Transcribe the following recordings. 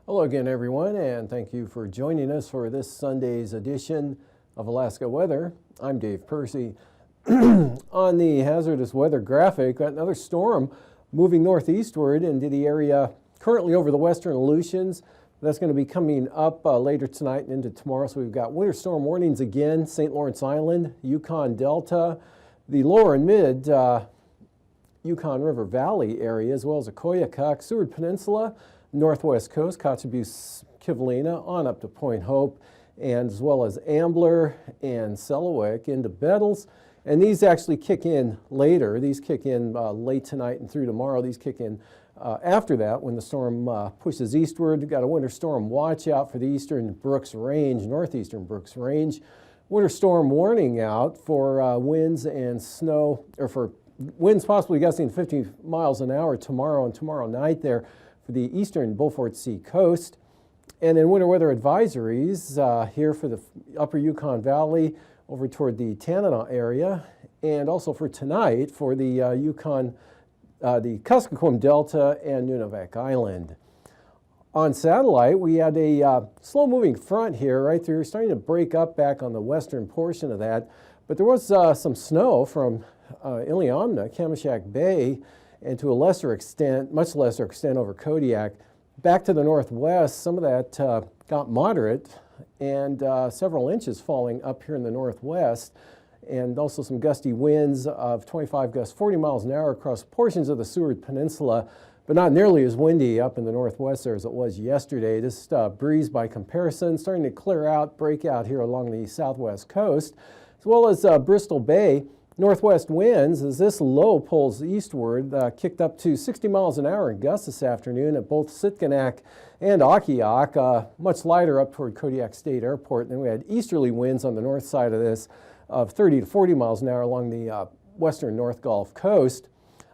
Hello again, everyone, and thank you for joining us for this Sunday's edition of Alaska Weather. I'm Dave Percy. On the hazardous weather graphic, got another storm moving northeastward into the area currently over the western Aleutians. That's going to be coming up later tonight and into tomorrow. So we've got winter storm warnings again, St. Lawrence Island, Yukon Delta, the lower and mid Yukon River Valley area, as well as AKwx, Seward Peninsula, northwest coast, Kotzebue, Kivalina, on up to Point Hope, and as well as Ambler and Selawik into Bettles. And these actually kick in later. These kick in late tonight and through tomorrow. These kick in after that when the storm pushes eastward. We've got a winter storm watch out for the eastern Brooks Range, northeastern Brooks Range. Winter storm warning out for winds and snow, or for winds possibly gusting 50 miles an hour tomorrow and tomorrow night there for the eastern Beaufort Sea coast. And then winter weather advisories here for the upper Yukon Valley over toward the Tanana area, and also for tonight for the Yukon, the Kuskokwim Delta and Nunavak Island. On satellite, we had a slow-moving front here right through, starting to break up back on the western portion of that, but there was some snow from Iliamna, Kamishak Bay, and to a lesser extent, much lesser extent over Kodiak. Back to the northwest, some of that got moderate, and several inches falling up here in the northwest, and also some gusty winds of 25 gusts, 40 miles an hour across portions of the Seward Peninsula, but not nearly as windy up in the northwest there as it was yesterday. This breeze, by comparison, starting to clear out, break out here along the southwest coast, as well as Bristol Bay. Northwest winds, as this low pulls eastward, kicked up to 60 miles an hour in gusts this afternoon at both Sitkinak and Akiak, much lighter up toward Kodiak State Airport. And then we had easterly winds on the north side of this of 30 to 40 miles an hour along the western North Gulf Coast.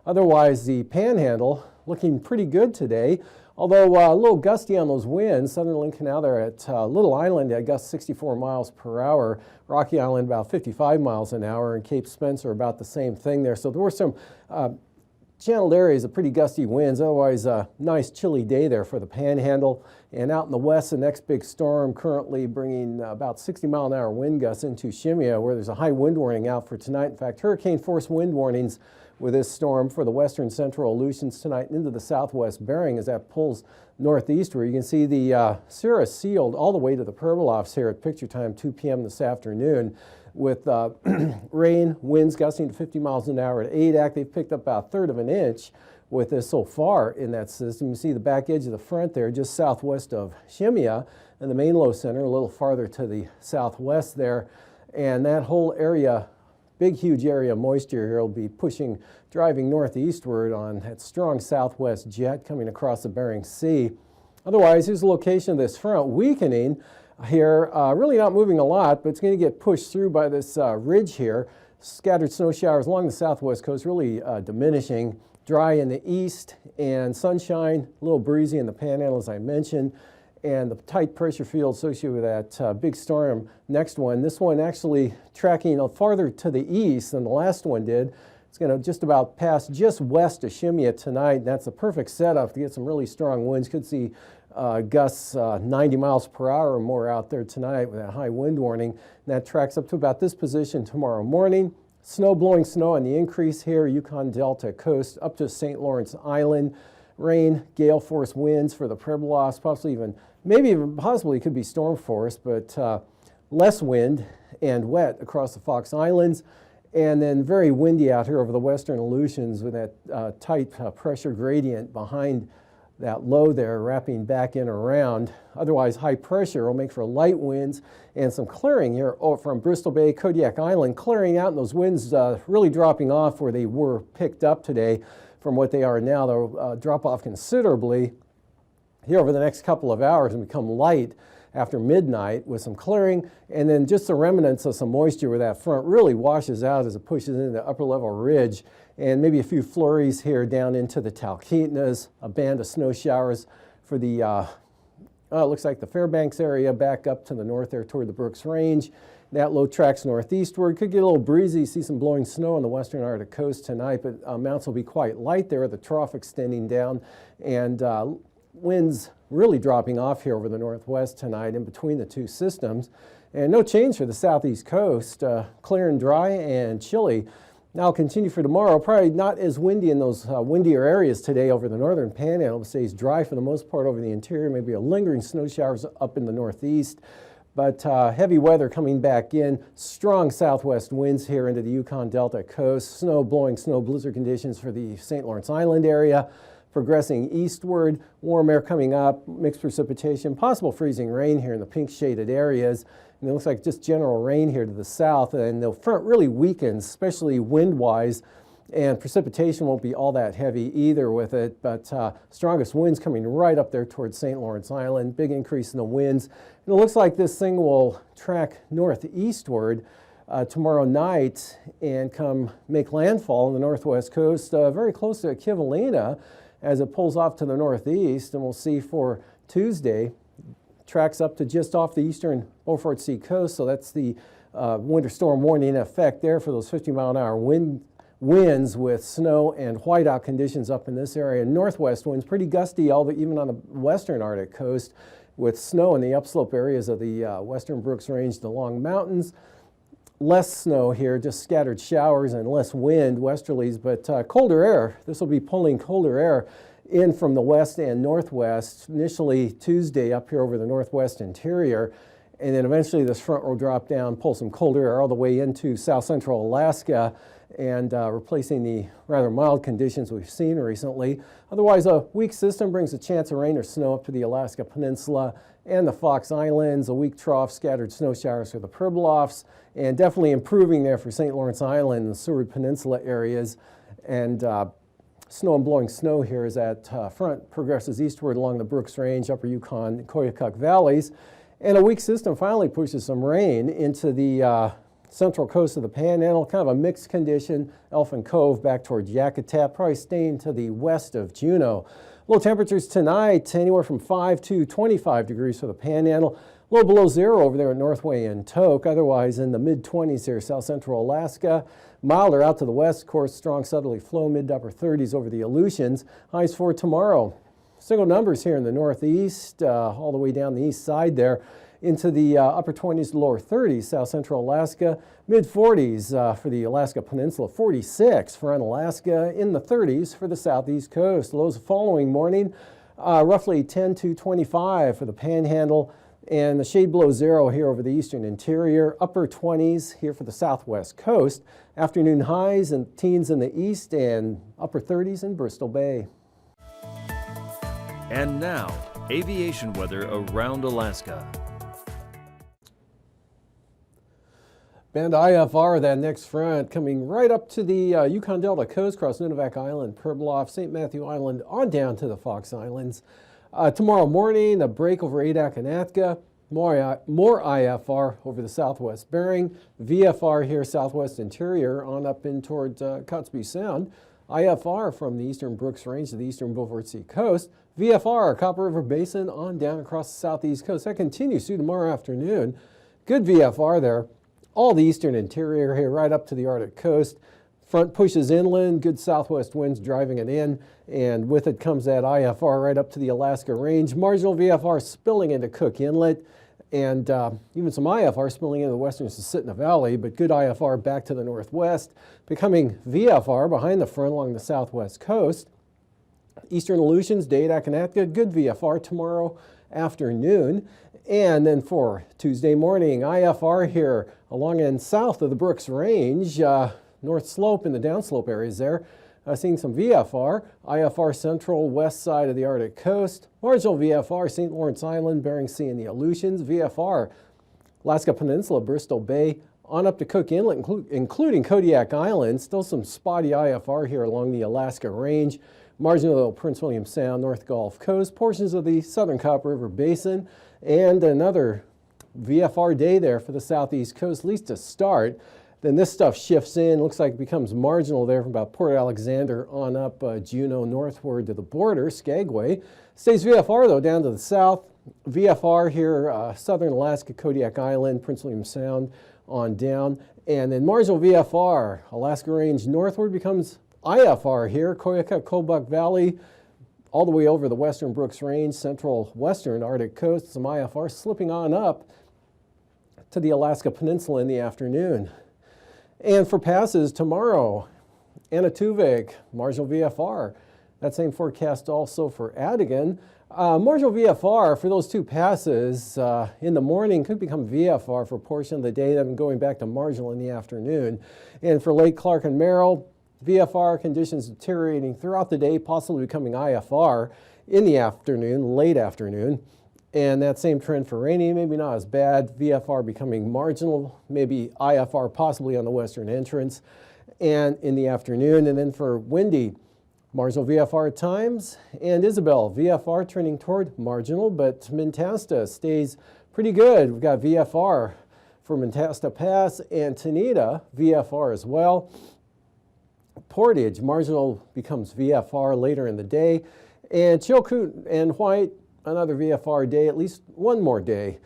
Otherwise, the Panhandle looking pretty good today, although a little gusty on those winds. Southern Lynn Canal there at Little Island at gusts 64 miles per hour. Rocky Island about 55 miles an hour, and Cape Spencer about the same thing there. So there were some channeled areas of pretty gusty winds. Otherwise, a nice chilly day there for the Panhandle. And out in the west, the next big storm currently bringing about 60 mile an hour wind gusts into Shemya, where there's a high wind warning out for tonight. In fact, hurricane force wind warnings with this storm for the western central Aleutians tonight and into the southwest Bering as that pulls northeastward. You can see the cirrus sealed all the way to the Perbilofs here at picture time 2 p.m. this afternoon with rain, winds gusting to 50 miles an hour at Adak. They've picked up about a third of an inch with this so far in that system. You see the back edge of the front there just southwest of Shemya, and the main low center a little farther to the southwest there. And that whole area, big, huge area of moisture here will be driving northeastward on that strong southwest jet coming across the Bering Sea. Otherwise, here's the location of this front weakening here, really not moving a lot, but it's going to get pushed through by this ridge here. Scattered snow showers along the southwest coast, really diminishing. Dry in the east and sunshine, a little breezy in the Panhandle, as I mentioned. And the tight pressure field associated with that big storm, next one. This one actually tracking farther to the east than the last one did. It's going to just about pass just west of Shemya tonight. That's a perfect setup to get some really strong winds. Could see gusts 90 miles per hour or more out there tonight with that high wind warning. And that tracks up to about this position tomorrow morning. Blowing snow on the increase here, Yukon Delta coast up to St. Lawrence Island. Rain, gale force winds for the Pribilofs, possibly could be storm force, but less wind and wet across the Fox Islands. And then very windy out here over the western Aleutians with that tight pressure gradient behind that low there wrapping back in around. Otherwise, high pressure will make for light winds and some clearing here from Bristol Bay, Kodiak Island, clearing out, and those winds really dropping off where they were picked up today from what they are now. They'll drop off considerably here over the next couple of hours and become light after midnight with some clearing, and then just the remnants of some moisture where that front really washes out as it pushes into the upper level ridge, and maybe a few flurries here down into the Talkeetnas, a band of snow showers for the, it looks like the Fairbanks area back up to the north there toward the Brooks Range. That low tracks northeastward. Could get a little breezy, see some blowing snow on the western Arctic coast tonight, but amounts will be quite light there, the trough extending down, and winds really dropping off here over the northwest tonight in between the two systems. And no change for the southeast coast, clear and dry and chilly. Now continue for tomorrow, probably not as windy in those windier areas today over the northern panhandle. It stays dry for the most part over the interior, maybe a lingering snow showers up in the northeast. But heavy weather coming back in, strong southwest winds here into the Yukon Delta coast, snow blowing, snow blizzard conditions for the St. Lawrence Island area. Progressing eastward, warm air coming up, mixed precipitation, possible freezing rain here in the pink shaded areas. And it looks like just general rain here to the south, and the front really weakens, especially wind-wise, and precipitation won't be all that heavy either with it, but strongest winds coming right up there towards St. Lawrence Island, big increase in the winds. And it looks like this thing will track northeastward tomorrow night and come make landfall on the northwest coast, very close to Kivalina, as it pulls off to the northeast, and we'll see for Tuesday, tracks up to just off the eastern Beaufort Sea coast, so that's the winter storm warning in effect there for those 50-mile-an-hour winds with snow and whiteout conditions up in this area. Northwest winds, pretty gusty, even on the western Arctic coast, with snow in the upslope areas of the western Brooks Range, the Long Mountains. Less snow here, just scattered showers and less wind, westerlies, but colder air. This will be pulling colder air in from the west and northwest, initially Tuesday up here over the northwest interior, and then eventually this front will drop down, pull some colder air all the way into south central Alaska, and replacing the rather mild conditions we've seen recently. Otherwise, a weak system brings a chance of rain or snow up to the Alaska Peninsula and the Fox Islands, a weak trough, scattered snow showers for the Pribilofs, and definitely improving there for St. Lawrence Island and the Seward Peninsula areas. And snow and blowing snow here as that front progresses eastward along the Brooks Range, Upper Yukon, Koyukuk valleys. And a weak system finally pushes some rain into the central coast of the Panhandle, kind of a mixed condition. Elfin Cove back toward Yakutat, probably staying to the west of Juneau. Low temperatures tonight, anywhere from 5 to 25 degrees for the Panhandle. Low below zero over there at Northway and Tok. Otherwise in the mid-20s here, south central Alaska. Milder out to the west, of course, strong southerly flow, mid to upper 30s over the Aleutians. Highs for tomorrow. Single numbers here in the northeast, all the way down the east side there, into the upper 20s to lower 30s, south central Alaska. Mid-40s for the Alaska Peninsula, 46 for Unalaska, in the 30s for the southeast coast. Lows the following morning, roughly 10 to 25 for the Panhandle, and the shade below zero here over the eastern interior. Upper 20s here for the southwest coast. Afternoon highs and teens in the east, and upper 30s in Bristol Bay. And now, aviation weather around Alaska. Band IFR, that next front, coming right up to the Yukon Delta coast, across Nunivak Island, Pribilof, St. Matthew Island, on down to the Fox Islands. Tomorrow morning, a break over Adak and Atka, more IFR over the southwest Bering, VFR here, southwest interior, on up in toward Cotsby Sound, IFR from the eastern Brooks Range to the eastern Beaufort Sea coast, VFR, Copper River Basin, on down across the southeast coast. That continues through tomorrow afternoon. Good VFR there. All the eastern interior here, right up to the Arctic coast. Front pushes inland, good southwest winds driving it in, and with it comes that IFR right up to the Alaska Range. Marginal VFR spilling into Cook Inlet, and even some IFR spilling into the western Susitna Valley, but good IFR back to the northwest, becoming VFR behind the front along the southwest coast. Eastern Aleutians, Adak and Atka, good VFR tomorrow afternoon. And then for Tuesday morning, IFR here along and south of the Brooks Range, north slope and the downslope areas there. Seeing some VFR, IFR central west side of the Arctic coast, marginal VFR, St. Lawrence Island, Bering Sea and the Aleutians, VFR, Alaska Peninsula, Bristol Bay, on up to Cook Inlet, including Kodiak Island. Still some spotty IFR here along the Alaska Range, marginal Prince William Sound, North Gulf Coast, portions of the southern Copper River Basin, and another VFR day there for the southeast coast, at least to start. Then this stuff shifts in, looks like it becomes marginal there from about Port Alexander on up Juneau northward to the border, Skagway. Stays VFR though down to the south. VFR here, southern Alaska, Kodiak Island, Prince William Sound on down. And then marginal VFR, Alaska Range northward becomes IFR here, Koyukuk, Kobuk Valley, all the way over the western Brooks Range, central western Arctic coast, some IFR slipping on up to the Alaska Peninsula in the afternoon. And for passes tomorrow, Anatuvik, marginal VFR. That same forecast also for Adigan. Marginal VFR for those two passes in the morning could become VFR for a portion of the day, then going back to marginal in the afternoon. And for Lake Clark and Merrill, VFR conditions deteriorating throughout the day, possibly becoming IFR in the afternoon, late afternoon. And that same trend for rainy, maybe not as bad. VFR becoming marginal, maybe IFR possibly on the western entrance and in the afternoon. And then for windy, marginal VFR at times. And Isabel, VFR trending toward marginal, but Mentasta stays pretty good. We've got VFR for Mentasta Pass and Tanita, VFR as well. Portage, marginal becomes VFR later in the day. And Chilkoot and White, another VFR day, at least one more day.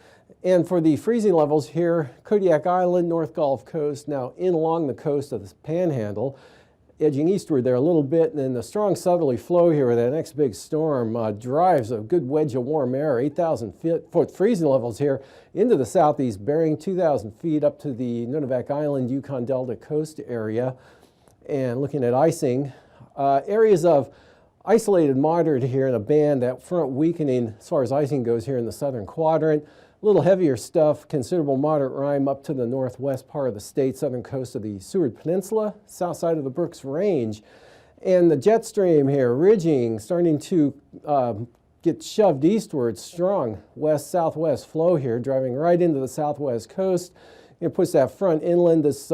And for the freezing levels here, Kodiak Island, North Gulf Coast, now in along the coast of the Panhandle, edging eastward there a little bit, and then the strong southerly flow here with that next big storm drives a good wedge of warm air, 8,000 foot freezing levels here into the southeast Bering, 2,000 feet up to the Nunivak Island, Yukon Delta coast area. And looking at icing, areas of isolated moderate here in a band, that front weakening as far as icing goes here in the southern quadrant. A little heavier stuff, considerable moderate rime up to the northwest part of the state, southern coast of the Seward Peninsula, south side of the Brooks Range. And the jet stream here, ridging, starting to get shoved eastward, strong west-southwest flow here, driving right into the southwest coast. It puts that front inland. This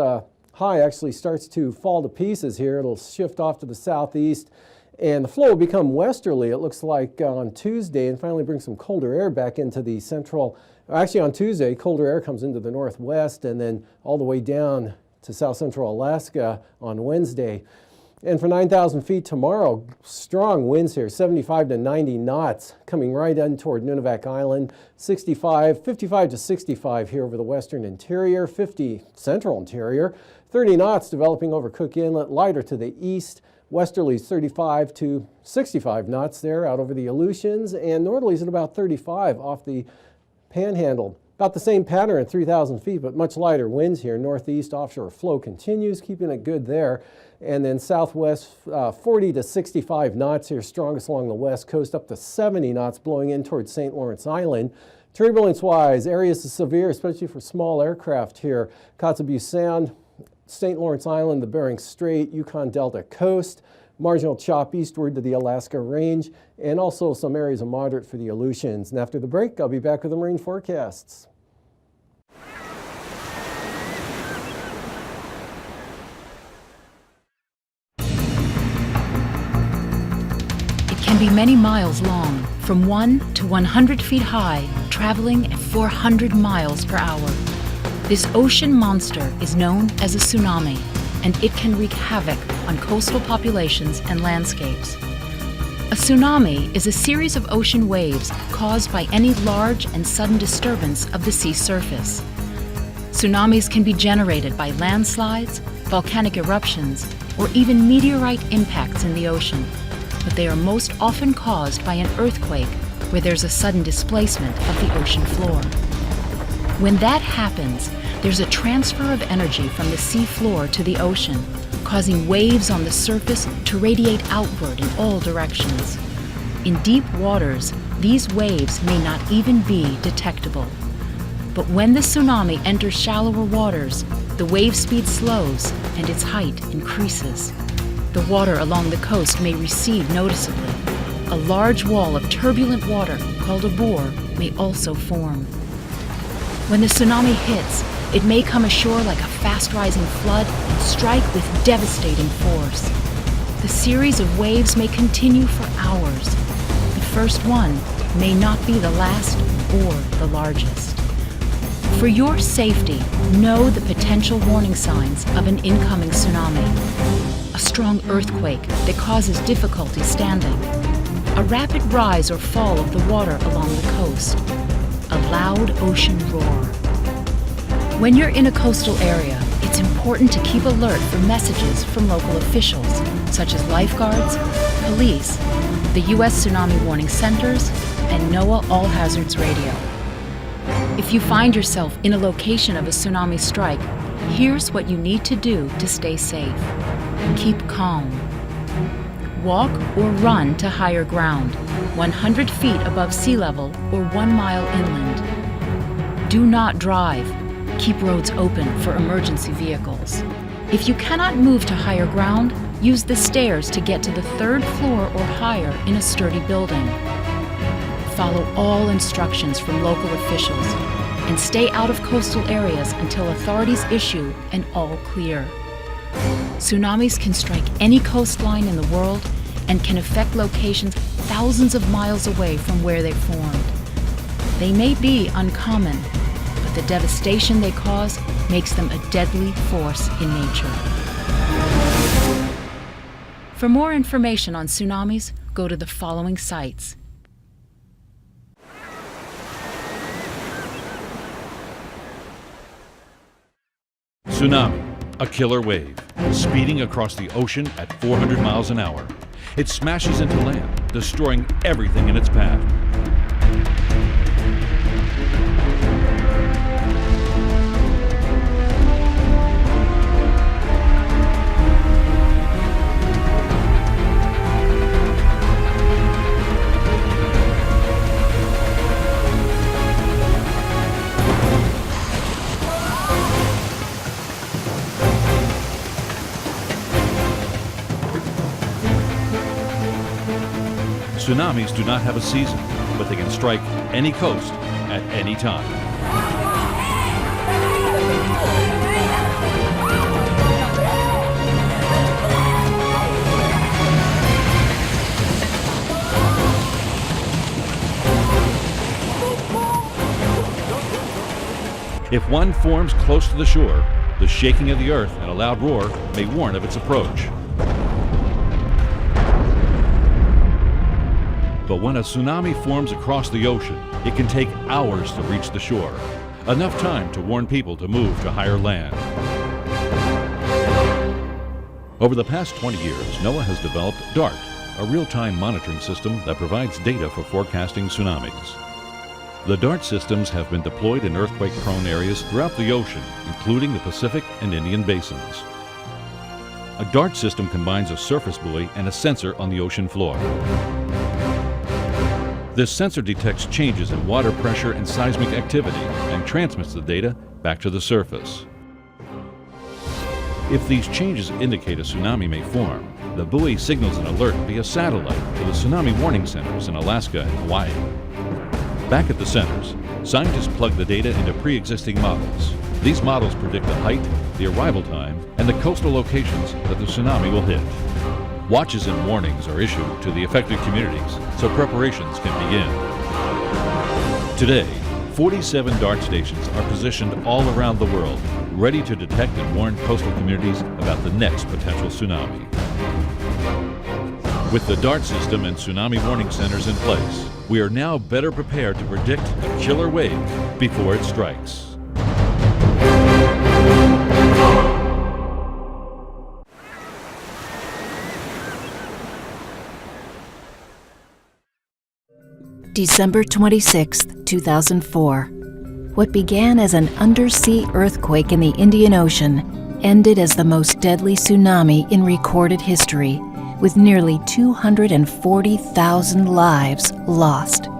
high actually starts to fall to pieces here. It'll shift off to the southeast. And the flow will become westerly, it looks like, on Tuesday, and finally bring some colder air back into the central. Actually, on Tuesday, colder air comes into the northwest and then all the way down to south central Alaska on Wednesday. And for 9,000 feet tomorrow, strong winds here, 75 to 90 knots, coming right in toward Nunivak Island, 55 to 65 here over the western interior, 50 central interior, 30 knots developing over Cook Inlet, lighter to the east. Westerlies 35 to 65 knots there out over the Aleutians, and northerlies at about 35 off the Panhandle. About the same pattern at 3,000 feet, but much lighter winds here. Northeast offshore flow continues, keeping it good there. And then southwest 40 to 65 knots here, strongest along the west coast, up to 70 knots blowing in towards St. Lawrence Island. Turbulence-wise, areas of severe, especially for small aircraft here. Kotzebue Sound, St. Lawrence Island, the Bering Strait, Yukon Delta coast, marginal chop eastward to the Alaska Range, and also some areas of moderate for the Aleutians. And after the break, I'll be back with the marine forecasts. It can be many miles long, from 1 to 100 feet high, traveling at 400 miles per hour. This ocean monster is known as a tsunami, and it can wreak havoc on coastal populations and landscapes. A tsunami is a series of ocean waves caused by any large and sudden disturbance of the sea surface. Tsunamis can be generated by landslides, volcanic eruptions, or even meteorite impacts in the ocean, but they are most often caused by an earthquake where there's a sudden displacement of the ocean floor. When that happens, there's a transfer of energy from the sea floor to the ocean, causing waves on the surface to radiate outward in all directions. In deep waters, these waves may not even be detectable. But when the tsunami enters shallower waters, the wave speed slows and its height increases. The water along the coast may recede noticeably. A large wall of turbulent water, called a bore, may also form. When the tsunami hits, it may come ashore like a fast-rising flood and strike with devastating force. The The series of waves may continue for hours. The first one may not be the last or the largest. For your safety, know the potential warning signs of an incoming tsunami. A strong earthquake that causes difficulty standing. A rapid rise or fall of the water along the coast. A loud ocean roar. When you're in a coastal area, it's important to keep alert for messages from local officials, such as lifeguards, police, the U.S. Tsunami Warning Centers, and NOAA All Hazards Radio. If you find yourself in a location of a tsunami strike, here's what you need to do to stay safe. Keep calm. Walk or run to higher ground, 100 feet above sea level or 1 mile inland. Do not drive. Keep roads open for emergency vehicles. If you cannot move to higher ground, use the stairs to get to the 3rd floor or higher in a sturdy building. Follow all instructions from local officials and stay out of coastal areas until authorities issue an all clear. Tsunamis can strike any coastline in the world and can affect locations thousands of miles away from where they formed. They may be uncommon, but the devastation they cause makes them a deadly force in nature. For more information on tsunamis, go to the following sites. Tsunami, a killer wave, speeding across the ocean at 400 miles an hour. It smashes into land, destroying everything in its path. Tsunamis do not have a season, but they can strike any coast at any time. If one forms close to the shore, the shaking of the earth and a loud roar may warn of its approach. But when a tsunami forms across the ocean, it can take hours to reach the shore, enough time to warn people to move to higher land. Over the past 20 years, NOAA has developed DART, a real-time monitoring system that provides data for forecasting tsunamis. The DART systems have been deployed in earthquake-prone areas throughout the ocean, including the Pacific and Indian basins. A DART system combines a surface buoy and a sensor on the ocean floor. This sensor detects changes in water pressure and seismic activity and transmits the data back to the surface. If these changes indicate a tsunami may form, the buoy signals an alert via satellite to the tsunami warning centers in Alaska and Hawaii. Back at the centers, scientists plug the data into pre-existing models. These models predict the height, the arrival time, and the coastal locations that the tsunami will hit. Watches and warnings are issued to the affected communities so preparations can begin. Today, 47 DART stations are positioned all around the world, ready to detect and warn coastal communities about the next potential tsunami. With the DART system and tsunami warning centers in place, we are now better prepared to predict the killer wave before it strikes. December 26, 2004. What began as an undersea earthquake in the Indian Ocean ended as the most deadly tsunami in recorded history, with nearly 240,000 lives lost.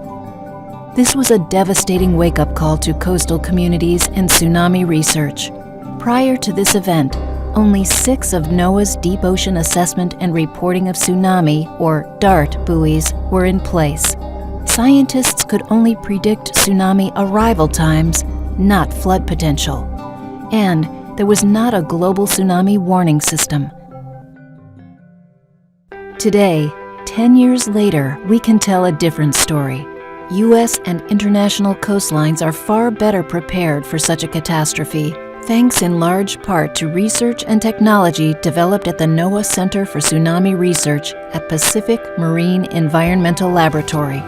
This was a devastating wake-up call to coastal communities and tsunami research. Prior to this event, only 6 of NOAA's Deep Ocean Assessment and Reporting of Tsunami, or DART, buoys were in place. Scientists could only predict tsunami arrival times, not flood potential. And there was not a global tsunami warning system. Today, 10 years later, we can tell a different story. U.S. and international coastlines are far better prepared for such a catastrophe, thanks in large part to research and technology developed at the NOAA Center for Tsunami Research at Pacific Marine Environmental Laboratory.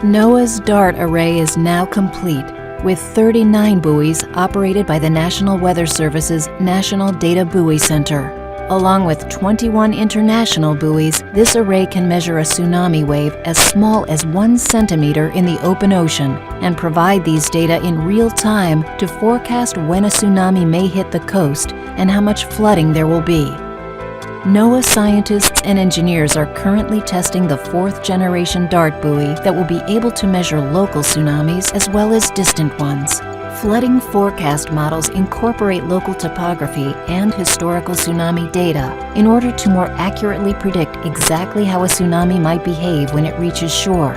NOAA's DART array is now complete, with 39 buoys operated by the National Weather Service's National Data Buoy Center. Along with 21 international buoys, this array can measure a tsunami wave as small as 1 centimeter in the open ocean and provide these data in real time to forecast when a tsunami may hit the coast and how much flooding there will be. NOAA scientists and engineers are currently testing the 4th-generation DART buoy that will be able to measure local tsunamis as well as distant ones. Flooding forecast models incorporate local topography and historical tsunami data in order to more accurately predict exactly how a tsunami might behave when it reaches shore.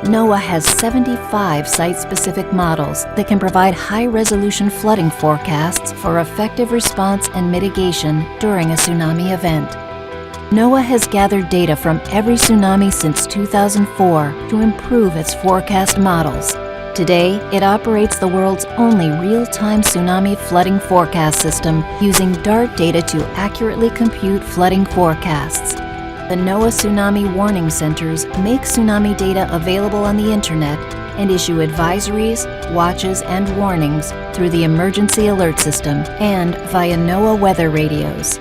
NOAA has 75 site-specific models that can provide high-resolution flooding forecasts for effective response and mitigation during a tsunami event. NOAA has gathered data from every tsunami since 2004 to improve its forecast models. Today, it operates the world's only real-time tsunami flooding forecast system using DART data to accurately compute flooding forecasts. The NOAA Tsunami Warning Centers make tsunami data available on the internet and issue advisories, watches, and warnings through the Emergency Alert System and via NOAA weather radios.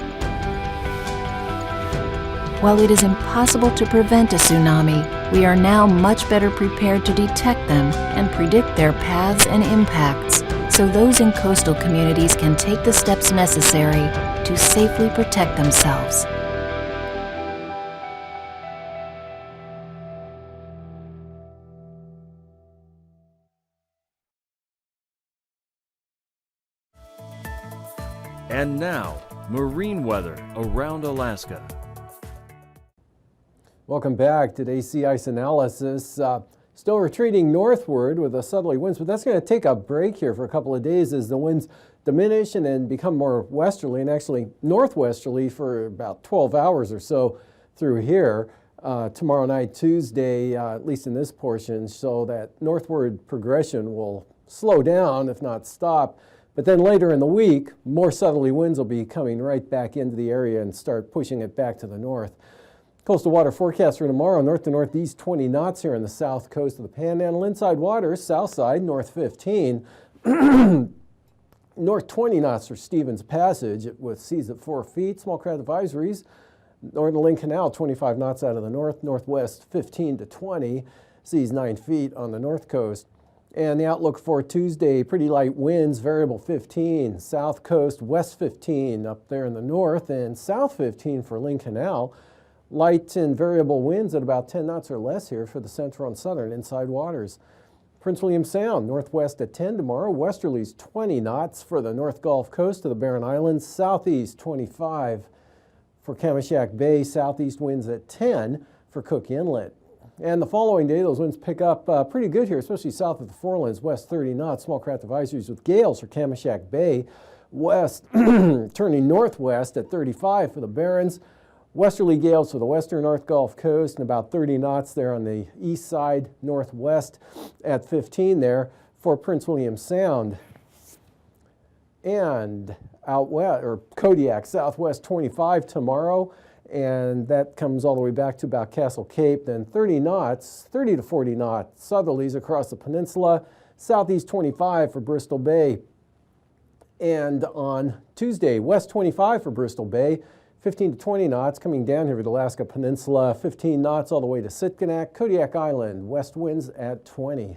While it is impossible to prevent a tsunami, we are now much better prepared to detect them and predict their paths and impacts, so those in coastal communities can take the steps necessary to safely protect themselves. And now, marine weather around Alaska. Welcome back. Today's sea ice analysis. Still retreating northward with the southerly winds, but that's going to take a break here for a couple of days as the winds diminish and then become more westerly and actually northwesterly for about 12 hours or so through here. Tomorrow night, Tuesday, at least in this portion, so that northward progression will slow down, if not stop. But then later in the week, more southerly winds will be coming right back into the area and start pushing it back to the north. Coastal water forecast for tomorrow, north to northeast 20 knots here on the south coast of the Panhandle. Inside waters, south side, north 15. North 20 knots for Stevens Passage with seas at 4 feet. Small craft advisories. Northern Lynn Canal, 25 knots out of the north. Northwest 15 to 20. Seas 9 feet on the north coast. And the outlook for Tuesday, pretty light winds, variable 15. South coast, west 15 up there in the north. And south 15 for Lynn Canal. Light and variable winds at about 10 knots or less here for the central and southern inside waters. Prince William Sound, northwest at 10 tomorrow. Westerlies 20 knots for the North Gulf Coast of the Barren Islands. Southeast 25 for Kamishak Bay. Southeast winds at 10 for Cook Inlet. And the following day, those winds pick up pretty good here, especially south of the Forelands. West 30 knots. Small craft advisories with gales for Kamishak Bay. West turning northwest at 35 for the Barrens. Westerly gales for the western North Gulf Coast and about 30 knots there on the east side, northwest at 15 there for Prince William Sound. And out west, or Kodiak, southwest 25 tomorrow, and that comes all the way back to about Castle Cape. Then 30 knots, 30 to 40 knots, southerlies across the peninsula, southeast 25 for Bristol Bay. And on Tuesday, west 25 for Bristol Bay, 15 to 20 knots coming down here to the Alaska Peninsula, 15 knots all the way to Sitkinak, Kodiak Island, west winds at 20.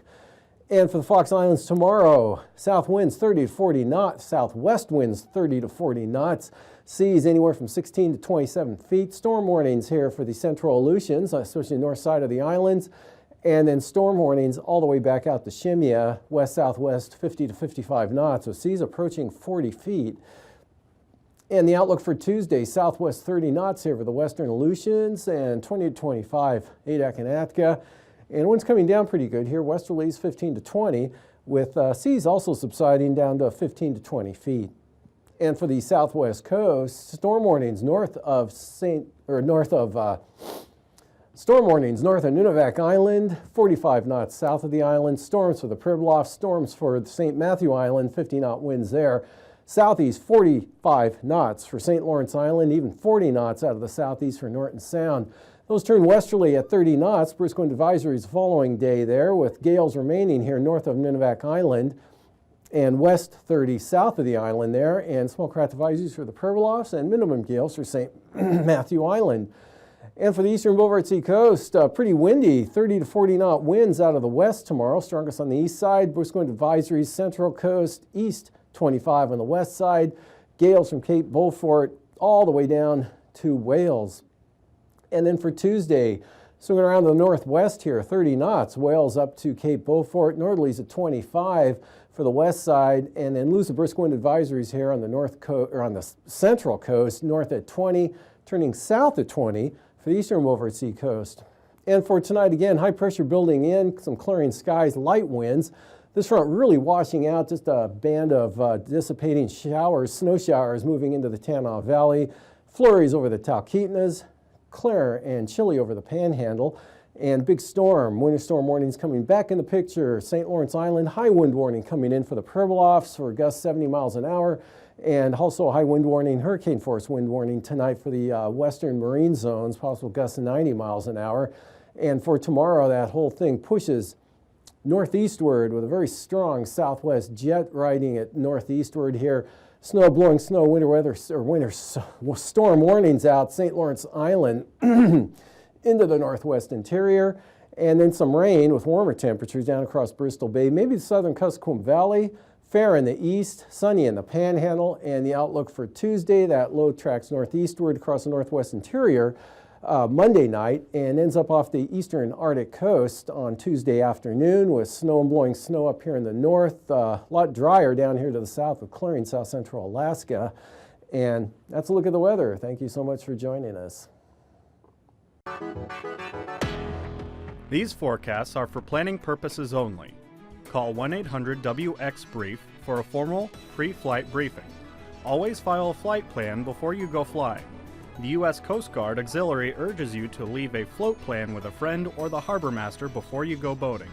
And for the Fox Islands tomorrow, south winds 30 to 40 knots, southwest winds 30 to 40 knots, seas anywhere from 16 to 27 feet. Storm warnings here for the central Aleutians, especially the north side of the islands, and then storm warnings all the way back out to Shemya, west-southwest 50 to 55 knots, so seas approaching 40 feet. And the outlook for Tuesday, southwest 30 knots here for the western Aleutians and 20 to 25 Adak and Atka. And winds coming down pretty good here, westerlies 15 to 20 with seas also subsiding down to 15 to 20 feet. And for the southwest coast, storm warnings north of storm warnings north of Nunivak Island, 45 knots south of the island. Storms for the Pribilof, storms for St. Matthew Island, 50-knot winds there. Southeast, 45 knots for St. Lawrence Island, even 40 knots out of the southeast for Norton Sound. Those turn westerly at 30 knots. Brisk wind advisories the following day there, with gales remaining here north of Nunivak Island and west 30 south of the island there, and small craft advisories for the Pribilofs and minimum gales for St. Matthew Island. And for the eastern Boulevard Sea coast, pretty windy, 30 to 40 knot winds out of the west tomorrow, strongest on the east side. Brisk wind advisories, central coast, east 25 on the west side. Gales from Cape Beaufort all the way down to Wales. And then for Tuesday, swinging around the northwest here, 30 knots, Wales up to Cape Beaufort, northerlies at 25 for the west side, and then loose brisk wind advisories here on the on the central coast, north at 20, turning south at 20 for the eastern Boulevard Sea coast. And for tonight, again, high pressure building in, some clearing skies, light winds. This front really washing out, just a band of dissipating showers, snow showers moving into the Tanana Valley, flurries over the Talkeetnas, clear and chilly over the Panhandle, and big storm, winter storm warnings coming back in the picture. St. Lawrence Island, high wind warning coming in for the Pribilofs for gusts 70 miles an hour, and also a high wind warning, hurricane force wind warning tonight for the western marine zones, possible gusts 90 miles an hour. And for tomorrow, that whole thing pushes northeastward with a very strong southwest jet riding it northeastward here. Snow, blowing snow, winter weather, or winter storm warnings out St. Lawrence Island into the northwest interior, and then some rain with warmer temperatures down across Bristol Bay, maybe the southern Kuskokwim Valley, fair in the east, sunny in the Panhandle, and the outlook for Tuesday, that low tracks northeastward across the northwest interior Monday night and ends up off the eastern Arctic coast on Tuesday afternoon with snow and blowing snow up here in the north, a lot drier down here to the south with clearing south central Alaska. And that's a look at the weather. Thank you so much for joining us. These forecasts are for planning purposes only. Call 1-800-WX-BRIEF for a formal pre-flight briefing. Always file a flight plan before you go flying. The U.S. Coast Guard Auxiliary urges you to leave a float plan with a friend or the harbor master before you go boating.